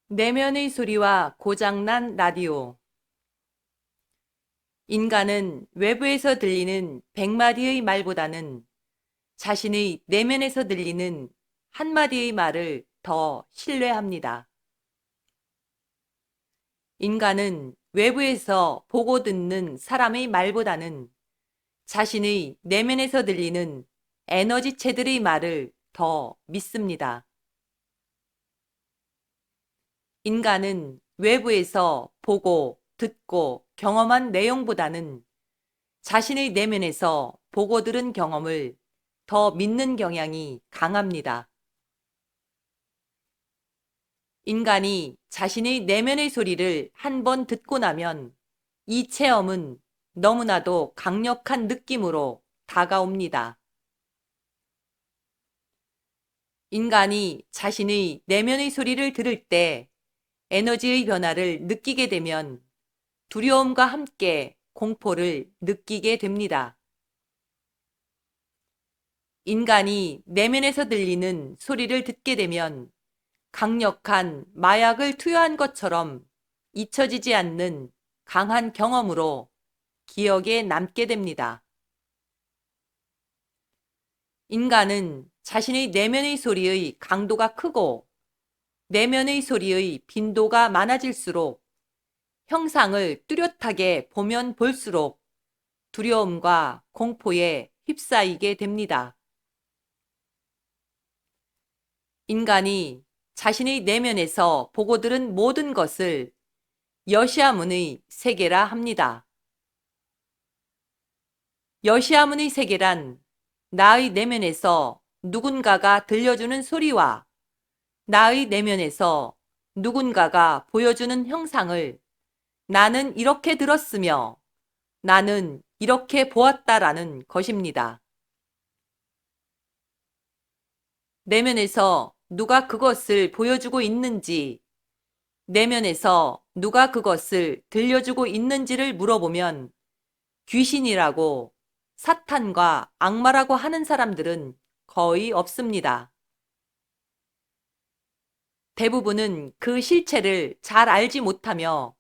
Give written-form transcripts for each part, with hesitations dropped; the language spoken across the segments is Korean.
내면의 소리와 고장난 라디오. 인간은 외부에서 들리는 100마디의 말보다는 자신의 내면에서 들리는 한마디의 말을 더 신뢰합니다. 인간은 외부에서 보고 듣는 사람의 말보다는 자신의 내면에서 들리는 에너지체들의 말을 더 믿습니다. 인간은 외부에서 보고 듣고 경험한 내용보다는 자신의 내면에서 보고 들은 경험을 더 믿는 경향이 강합니다. 인간이 자신의 내면의 소리를 한 번 듣고 나면 이 체험은 너무나도 강력한 느낌으로 다가옵니다. 인간이 자신의 내면의 소리를 들을 때 에너지의 변화를 느끼게 되면 두려움과 함께 공포를 느끼게 됩니다. 인간이 내면에서 들리는 소리를 듣게 되면 강력한 마약을 투여한 것처럼 잊혀지지 않는 강한 경험으로 기억에 남게 됩니다. 인간은 자신의 내면의 소리의 강도가 크고 내면의 소리의 빈도가 많아질수록 형상을 뚜렷하게 보면 볼수록 두려움과 공포에 휩싸이게 됩니다. 인간이 자신의 내면에서 보고 들은 모든 것을 여시아문의 세계라 합니다. 여시아문의 세계란 나의 내면에서 누군가가 들려주는 소리와 나의 내면에서 누군가가 보여주는 형상을 나는 이렇게 들었으며 나는 이렇게 보았다라는 것입니다. 내면에서 누가 그것을 보여주고 있는지, 내면에서 누가 그것을 들려주고 있는지를 물어보면 귀신이라고 사탄과 악마라고 하는 사람들은 거의 없습니다. 대부분은 그 실체를 잘 알지 못하며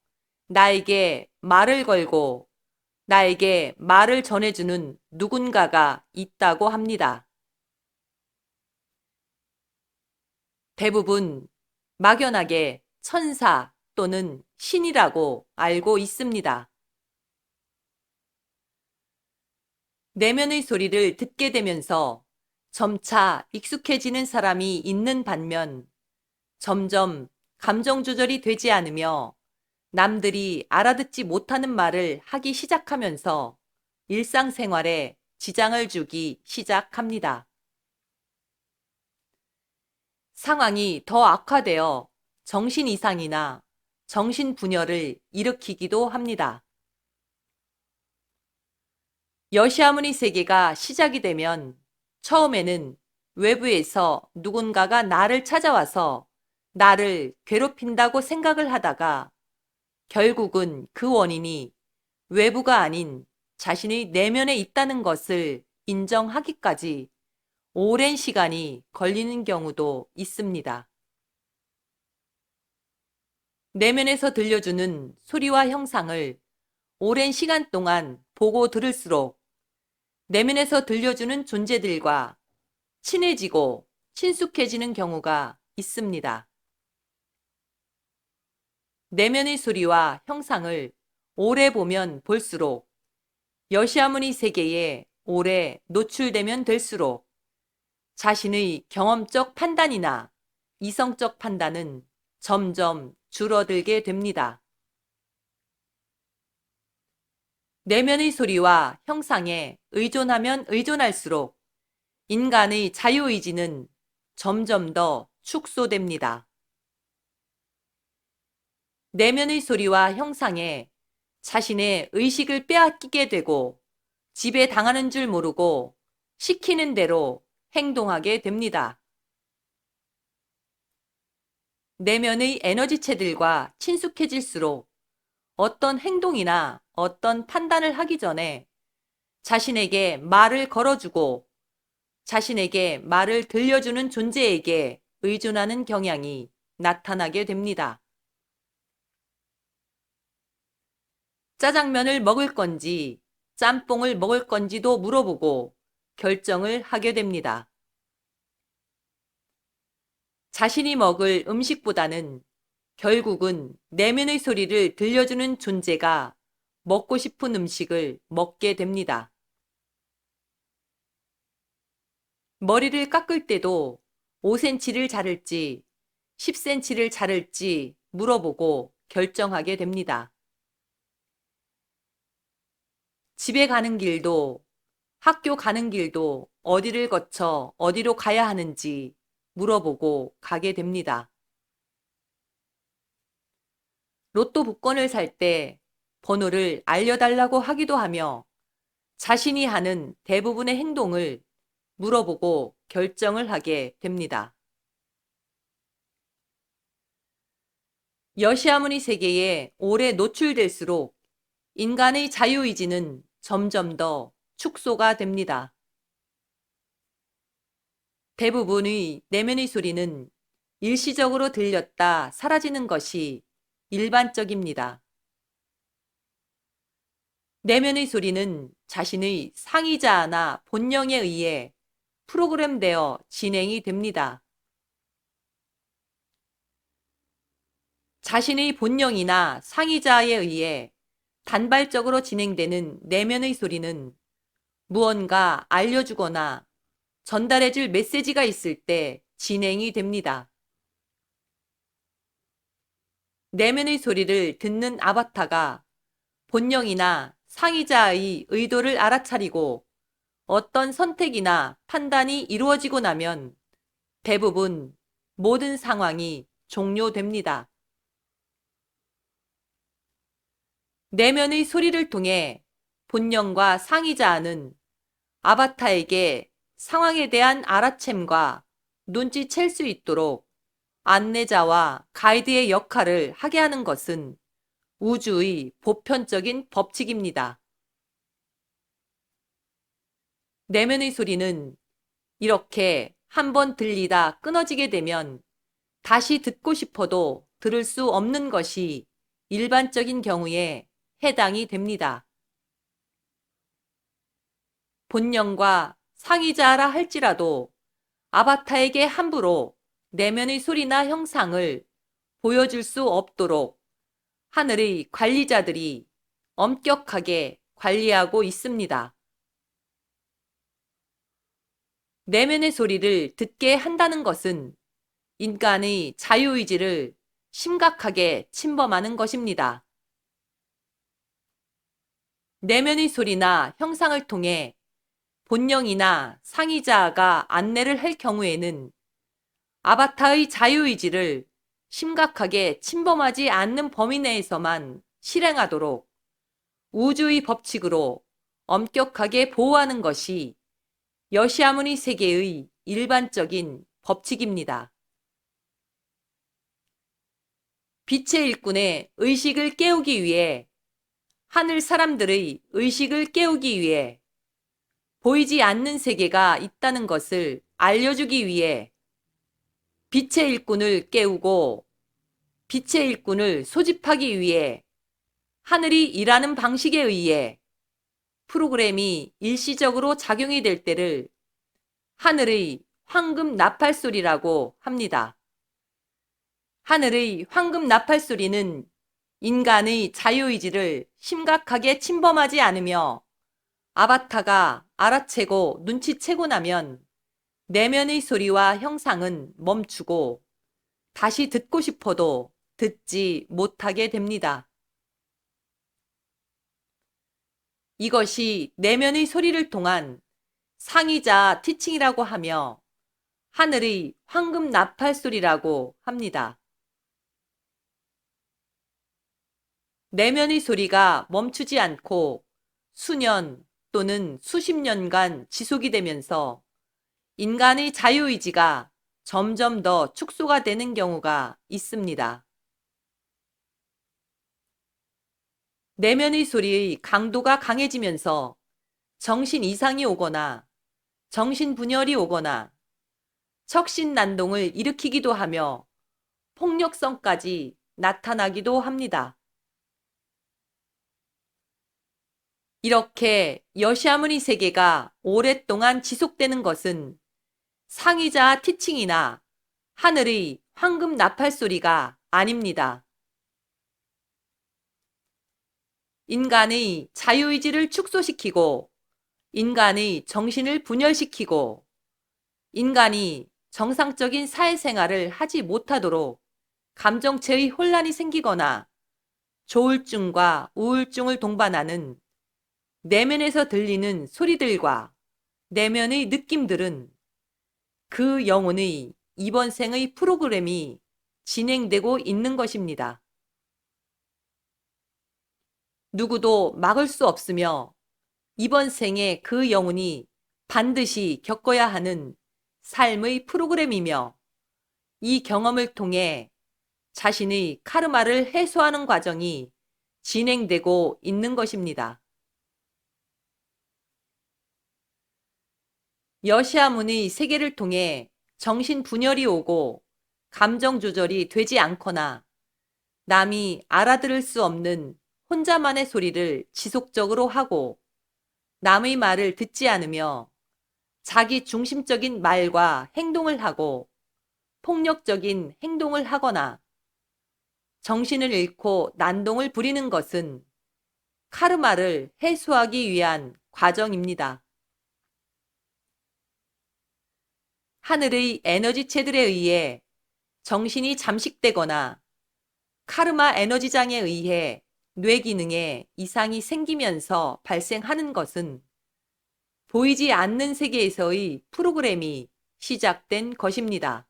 나에게 말을 걸고 나에게 말을 전해주는 누군가가 있다고 합니다. 대부분 막연하게 천사 또는 신이라고 알고 있습니다. 내면의 소리를 듣게 되면서 점차 익숙해지는 사람이 있는 반면 점점 감정 조절이 되지 않으며 남들이 알아듣지 못하는 말을 하기 시작하면서 일상생활에 지장을 주기 시작합니다. 상황이 더 악화되어 정신 이상이나 정신분열을 일으키기도 합니다. 여시아문의 세계가 시작이 되면 처음에는 외부에서 누군가가 나를 찾아와서 나를 괴롭힌다고 생각을 하다가 결국은 그 원인이 외부가 아닌 자신의 내면에 있다는 것을 인정하기까지 오랜 시간이 걸리는 경우도 있습니다. 내면에서 들려주는 소리와 형상을 오랜 시간 동안 보고 들을수록 내면에서 들려주는 존재들과 친해지고 친숙해지는 경우가 있습니다. 내면의 소리와 형상을 오래 보면 볼수록 여시아문의 세계에 오래 노출되면 될수록 자신의 경험적 판단이나 이성적 판단은 점점 줄어들게 됩니다. 내면의 소리와 형상에 의존하면 의존할수록 인간의 자유의지는 점점 더 축소됩니다. 내면의 소리와 형상에 자신의 의식을 빼앗기게 되고 지배당하는 줄 모르고 시키는 대로 행동하게 됩니다. 내면의 에너지체들과 친숙해질수록 어떤 행동이나 어떤 판단을 하기 전에 자신에게 말을 걸어주고 자신에게 말을 들려주는 존재에게 의존하는 경향이 나타나게 됩니다. 짜장면을 먹을 건지 짬뽕을 먹을 건지도 물어보고 결정을 하게 됩니다. 자신이 먹을 음식보다는 결국은 내면의 소리를 들려주는 존재가 먹고 싶은 음식을 먹게 됩니다. 머리를 깎을 때도 5cm를 자를지 10cm를 자를지 물어보고 결정하게 됩니다. 집에 가는 길도 학교 가는 길도 어디를 거쳐 어디로 가야 하는지 물어보고 가게 됩니다. 로또 복권을 살 때 번호를 알려달라고 하기도 하며 자신이 하는 대부분의 행동을 물어보고 결정을 하게 됩니다. 여시아무니 세계에 오래 노출될수록 인간의 자유의지는 점점 더 축소가 됩니다. 대부분의 내면의 소리는 일시적으로 들렸다 사라지는 것이 일반적입니다. 내면의 소리는 자신의 상의자나 본령에 의해 프로그램되어 진행이 됩니다. 자신의 본령이나 상의자에 의해 단발적으로 진행되는 내면의 소리는 무언가 알려주거나 전달해줄 메시지가 있을 때 진행이 됩니다. 내면의 소리를 듣는 아바타가 본령이나 상의자의 의도를 알아차리고 어떤 선택이나 판단이 이루어지고 나면 대부분 모든 상황이 종료됩니다. 내면의 소리를 통해 본령과 상의자는 아바타에게 상황에 대한 알아챔과 눈치챌 수 있도록 안내자와 가이드의 역할을 하게 하는 것은 우주의 보편적인 법칙입니다. 내면의 소리는 이렇게 한번 들리다 끊어지게 되면 다시 듣고 싶어도 들을 수 없는 것이 일반적인 경우에 해당이 됩니다. 본령과 상의자라 할지라도 아바타에게 함부로 내면의 소리나 형상을 보여줄 수 없도록 하늘의 관리자들이 엄격하게 관리하고 있습니다. 내면의 소리를 듣게 한다는 것은 인간의 자유의지를 심각하게 침범하는 것입니다. 내면의 소리나 형상을 통해 본령이나 상의자가 안내를 할 경우에는 아바타의 자유의지를 심각하게 침범하지 않는 범위 내에서만 실행하도록 우주의 법칙으로 엄격하게 보호하는 것이 여시아무니 세계의 일반적인 법칙입니다. 빛의 일꾼의 의식을 깨우기 위해 하늘 사람들의 의식을 깨우기 위해 보이지 않는 세계가 있다는 것을 알려주기 위해 빛의 일꾼을 깨우고 빛의 일꾼을 소집하기 위해 하늘이 일하는 방식에 의해 프로그램이 일시적으로 작용이 될 때를 하늘의 황금 나팔 소리라고 합니다. 하늘의 황금 나팔 소리는 인간의 자유의지를 심각하게 침범하지 않으며 아바타가 알아채고 눈치채고 나면 내면의 소리와 형상은 멈추고 다시 듣고 싶어도 듣지 못하게 됩니다. 이것이 내면의 소리를 통한 상의자 티칭이라고 하며 하늘의 황금 나팔 소리라고 합니다. 내면의 소리가 멈추지 않고 수년 또는 수십 년간 지속이 되면서 인간의 자유의지가 점점 더 축소가 되는 경우가 있습니다. 내면의 소리의 강도가 강해지면서 정신 이상이 오거나 정신분열이 오거나 척신난동을 일으키기도 하며 폭력성까지 나타나기도 합니다. 이렇게 여시아무니 세계가 오랫동안 지속되는 것은 상위자 티칭이나 하늘의 황금 나팔 소리가 아닙니다. 인간의 자유의지를 축소시키고 인간의 정신을 분열시키고 인간이 정상적인 사회생활을 하지 못하도록 감정체의 혼란이 생기거나 조울증과 우울증을 동반하는 내면에서 들리는 소리들과 내면의 느낌들은 그 영혼의 이번 생의 프로그램이 진행되고 있는 것입니다. 누구도 막을 수 없으며 이번 생에 그 영혼이 반드시 겪어야 하는 삶의 프로그램이며 이 경험을 통해 자신의 카르마를 해소하는 과정이 진행되고 있는 것입니다. 여시아문의 세계를 통해 정신 분열이 오고 감정 조절이 되지 않거나 남이 알아들을 수 없는 혼자만의 소리를 지속적으로 하고 남의 말을 듣지 않으며 자기 중심적인 말과 행동을 하고 폭력적인 행동을 하거나 정신을 잃고 난동을 부리는 것은 카르마를 해소하기 위한 과정입니다. 하늘의 에너지체들에 의해 정신이 잠식되거나 카르마 에너지장에 의해 뇌 기능에 이상이 생기면서 발생하는 것은 보이지 않는 세계에서의 프로그램이 시작된 것입니다.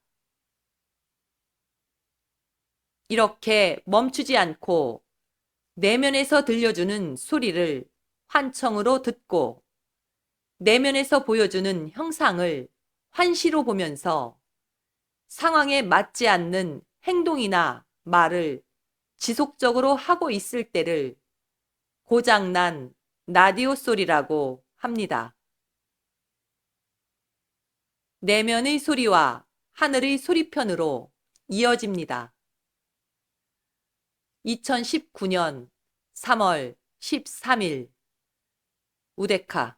이렇게 멈추지 않고 내면에서 들려주는 소리를 환청으로 듣고 내면에서 보여주는 형상을 환시로 보면서 상황에 맞지 않는 행동이나 말을 지속적으로 하고 있을 때를 고장난 라디오 소리라고 합니다. 내면의 소리와 하늘의 소리편으로 이어집니다. 2019년 3월 13일 우데카